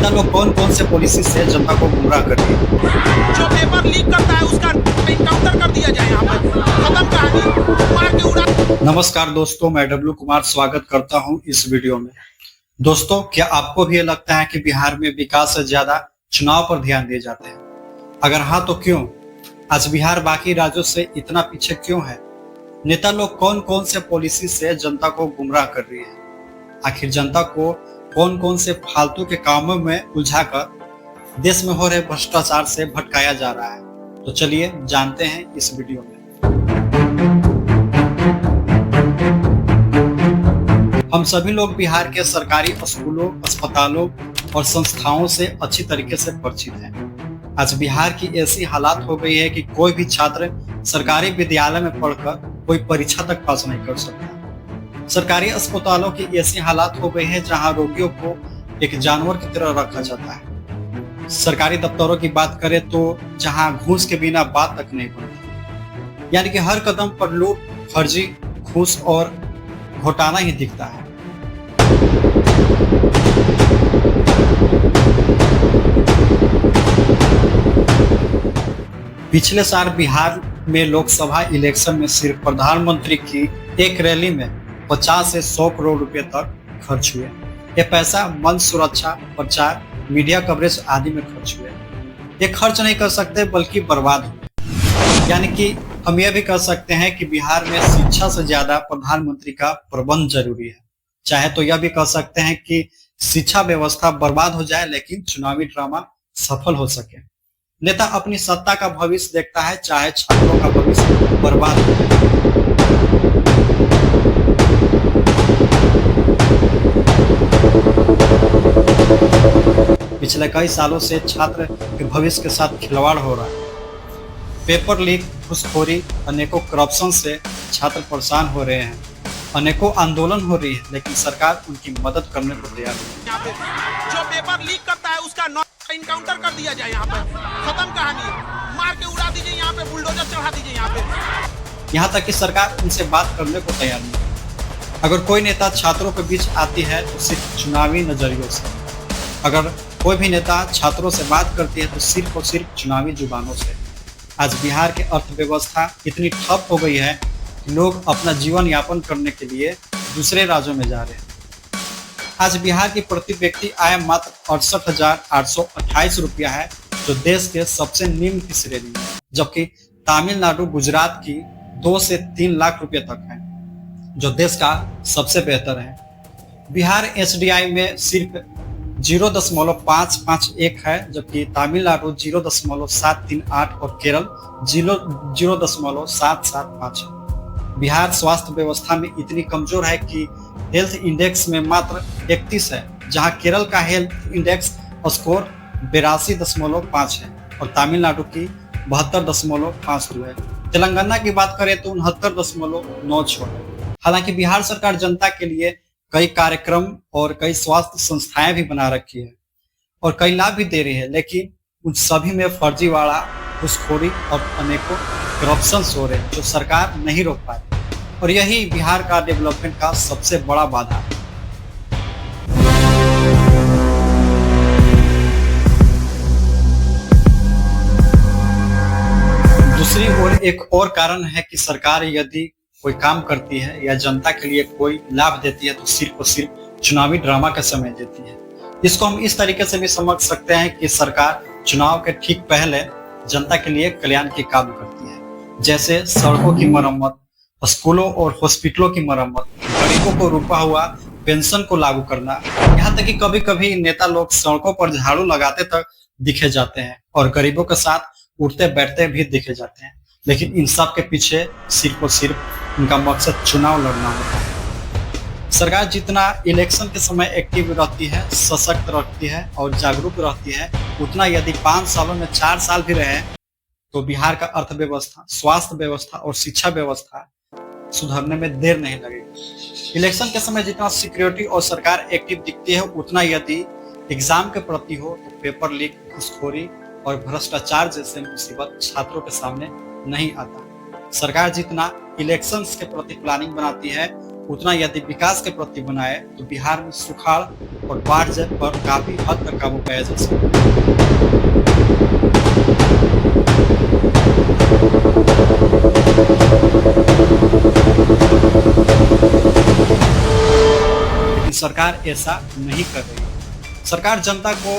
नेता लोग कौन कौन से पॉलिसी से जनता को गुमराह कर रही है। जो पेपर लीक करता है उसका इनकाउंटर कर दिया जाए, यहाँ पर खत्म कहानी, मार के उड़ा। नमस्कार दोस्तों, मैं डब्लू कुमार स्वागत करता हूं इस वीडियो में। दोस्तों, क्या आपको भी लगता है कि बिहार में विकास से ज्यादा चुनाव पर ध्यान दिए जाते हैं? अगर हाँ तो क्यों? आज बिहार बाकी राज्यों से इतना पीछे क्यों है? नेता लोग कौन कौन से पॉलिसी से जनता को गुमराह कर रही है? आखिर जनता को कौन कौन से फालतू के कामों में उलझाकर देश में हो रहे भ्रष्टाचार से भटकाया जा रहा है? तो चलिए जानते हैं इस वीडियो में। हम सभी लोग बिहार के सरकारी स्कूलों, अस्पतालों और संस्थाओं से अच्छी तरीके से परिचित हैं। आज बिहार की ऐसी हालात हो गई है कि कोई भी छात्र सरकारी विद्यालय में पढ़कर कोई परीक्षा तक पास नहीं कर सकता। सरकारी अस्पतालों की ऐसी हालात हो गई है जहां रोगियों को एक जानवर की तरह रखा जाता है। सरकारी दफ्तरों की बात करें तो जहां घूस के बिना बात तक नहीं बनती, यानी कि हर कदम पर लूट, फर्जी, घूस और घोटाला ही दिखता है। पिछले साल बिहार में लोकसभा इलेक्शन में सिर्फ प्रधानमंत्री की एक रैली में 50 से 100 करोड़ रुपए तक खर्च हुए। ये पैसा मंच सुरक्षा, प्रचार, मीडिया कवरेज आदि में खर्च हुए। ये खर्च नहीं कर सकते बल्कि बर्बाद हुए। यानी कि हम यह भी कह सकते हैं कि बिहार में शिक्षा से ज्यादा प्रधानमंत्री का प्रबंध जरूरी है। चाहे तो यह भी कह सकते हैं कि शिक्षा व्यवस्था बर्बाद हो जाए लेकिन चुनावी ड्रामा सफल हो सके। नेता अपनी सत्ता का भविष्य देखता है, चाहे छात्रों का भविष्य बर्बाद हो जाए। पिछले कई सालों से छात्र के भविष्य के साथ खिलवाड़ हो रहा है। पेपर लीक, घूसखोरी, अनेकों करप्शन से छात्र परेशान हो रहे हैं। अनेकों आंदोलन हो रही है लेकिन सरकार उनकी मदद करने को तैयार नहीं। यहाँ पे जो पेपर लीक करता है उसका इनकाउंटर कर दिया जाए, यहाँ पर खत्म कहानी, मार के उड़ा दीजिए, यहाँ पे बुलडोजर चढ़ा दीजिए। यहाँ तक कि सरकार उनसे बात करने को तैयार नहीं। अगर कोई नेता छात्रों के बीच आती है तो सिर्फ चुनावी नजरियों से, अगर कोई भी नेता छात्रों से बात करती है तो सिर्फ और सिर्फ चुनावी जुबानों से। आज बिहार की अर्थव्यवस्था इतनी ठप हो गई है कि लोग अपना जीवन यापन करने के लिए दूसरे राज्यों में जा रहे हैं। आज बिहार की प्रति व्यक्ति आय मात्र 68,828 रुपया है, जो देश के सबसे निम्न की श्रेणी में है, जबकि तमिलनाडु, गुजरात की 2 से 3 लाख रुपये तक है, जो देश का सबसे बेहतर है। बिहार एसडीआई में सिर्फ 0.551 है, जबकि तमिलनाडु 0.738 और केरल 0.775 है। बिहार स्वास्थ्य व्यवस्था में इतनी कमजोर है कि हेल्थ इंडेक्स में मात्र 31 है, जहां केरल का हेल्थ इंडेक्स स्कोर 82.5 है और तमिलनाडु की 72.52 है। तेलंगाना की बात करें तो 69.96 है। हालांकि बिहार सरकार जनता के लिए कई कार्यक्रम और कई स्वास्थ्य संस्थाएं भी बना रखी है और कई लाभ भी दे रही है, लेकिन उन सभी में फर्जीवाड़ा, घूसखोरी और अनेकों करप्शन हो रहे हैं जो सरकार नहीं रोक पाई, और यही बिहार का डेवलपमेंट का सबसे बड़ा बाधा है। दूसरी ओर एक और कारण है कि सरकार यदि कोई काम करती है या जनता के लिए कोई लाभ देती है तो सिर्फ और सिर्फ चुनावी ड्रामा का समय देती है। इसको हम इस तरीके से भी समझ सकते हैं कि सरकार चुनाव के ठीक पहले जनता के लिए कल्याण के काम करती है, जैसे सड़कों की मरम्मत, स्कूलों और हॉस्पिटलों की मरम्मत, गरीबों को रुका हुआ पेंशन को लागू करना। यहाँ तक कि कभी कभी नेता लोग सड़कों पर झाड़ू लगाते तक दिखे जाते हैं और गरीबों के साथ उठते बैठते भी दिखे जाते हैं, लेकिन इन सब के पीछे सिर्फ और सिर्फ उनका मकसद चुनाव लड़ना होता है। सरकार जितना इलेक्शन के समय एक्टिव रहती है, सशक्त रहती है और जागरूक रहती है, उतना यदि 5 सालों में 4 साल भी रहे तो बिहार का अर्थव्यवस्था, स्वास्थ्य व्यवस्था और शिक्षा व्यवस्था सुधरने में देर नहीं लगेगी। इलेक्शन के समय जितना सिक्योरिटी और सरकार एक्टिव दिखती है, उतना यदि एग्जाम के प्रति हो तो पेपर लीक, घूसखोरी और भ्रष्टाचार जैसे मुसीबत छात्रों के सामने नहीं आता। सरकार जितना इलेक्शंस के प्रति प्लानिंग बनाती है उतना यदि विकास के प्रति बनाए तो बिहार में सुखाड़ और बाढ़ पर काफी हद तक काबू पाया जा सकता है। लेकिन सरकार ऐसा नहीं कर रही है। सरकार जनता को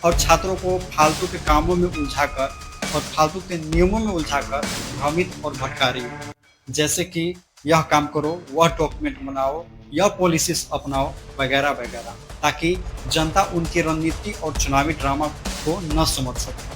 और छात्रों को फालतू के कामों में उलझाकर और फालतू के नियमों में उलझाकर भ्रमित और भटका रही है। जैसे कि यह काम करो, वह डॉक्यूमेंट बनाओ, यह पॉलिसीज अपनाओ वगैरह वगैरह, ताकि जनता उनकी रणनीति और चुनावी ड्रामा को न समझ सके।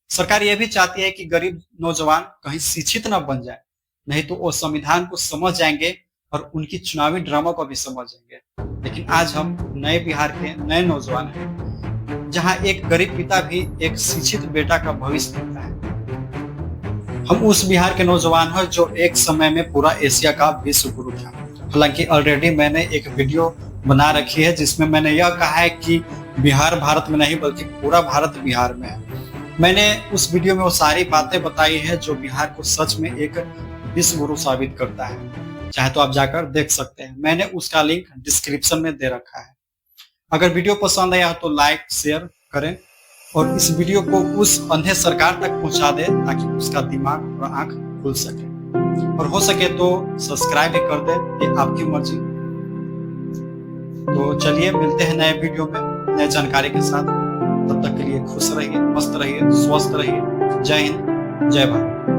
सरकार यह भी चाहती है कि गरीब नौजवान कहीं शिक्षित न बन जाए, नहीं तो वो संविधान को समझ जाएंगे और उनकी चुनावी ड्रामा को भी समझ जाएंगे। लेकिन आज हम नए बिहार के नए नौजवान हैं, जहां एक गरीब पिता भी एक शिक्षित बेटा का भविष्य देखता है। हम उस बिहार के नौजवान हैं जो एक समय में पूरा एशिया का विश्व गुरु था। हालांकि ऑलरेडी मैंने एक वीडियो बना रखी है जिसमें मैंने यह कहा है कि बिहार भारत में नहीं बल्कि पूरा भारत बिहार में है। मैंने उस वीडियो में वो सारी बातें बताई है जो बिहार को सच में एक विश्व गुरु साबित करता है। चाहे तो आप जाकर देख सकते हैं, मैंने उसका लिंक डिस्क्रिप्शन में दे रखा है। अगर वीडियो पसंद आया तो लाइक शेयर करें और इस वीडियो को उस अंधे सरकार तक पहुंचा दे ताकि उसका दिमाग और आंख खुल सके, और हो सके तो सब्सक्राइब भी कर दे, ये आपकी मर्जी। तो चलिए मिलते हैं नए वीडियो में नए जानकारी के साथ। तब तक के लिए खुश रहिए, मस्त रहिए, स्वस्थ रहिए। जय हिंद, जय भारत।